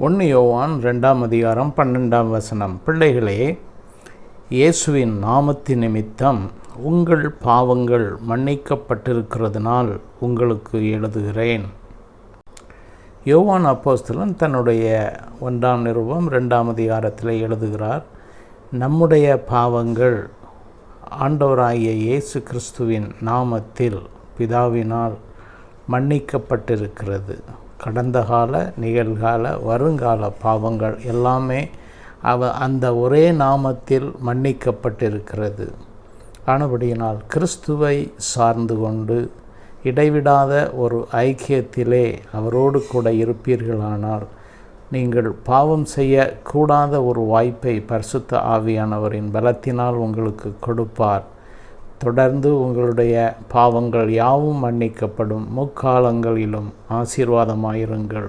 1 யோவான் 2 அதிகாரம் 12 பிள்ளைகளே, இயேசுவின் நாமத்தின் நிமித்தம் உங்கள் பாவங்கள் மன்னிக்கப்பட்டிருக்கிறதுனால் உங்களுக்கு எழுதுகிறேன். யோவான் அப்போஸ்தலன் தன்னுடைய 1 நிருபம் 2 அதிகாரத்தில் எழுதுகிறார். நம்முடைய பாவங்கள் ஆண்டவராகிய இயேசு கிறிஸ்துவின் நாமத்தில் பிதாவினால் மன்னிக்கப்பட்டிருக்கிறது. கடந்த கால, நிகழ்கால, வருங்கால பாவங்கள் எல்லாமே அந்த ஒரே நாமத்தில் மன்னிக்கப்பட்டிருக்கிறது. ஆனபடியினால் கிறிஸ்துவை சார்ந்து கொண்டு இடைவிடாத ஒரு ஐக்கியத்திலே அவரோடு கூட இருப்பீர்களானால் நீங்கள் பாவம் செய்யக்கூடாத ஒரு வாய்ப்பை பரிசுத்த ஆவியானவரின் பலத்தினால் உங்களுக்கு கொடுப்பார். தொடர்ந்து உங்களுடைய பாவங்கள் யாவும் மன்னிக்கப்படும். முக்காலங்களிலும் ஆசீர்வாதமாயிருங்கள்.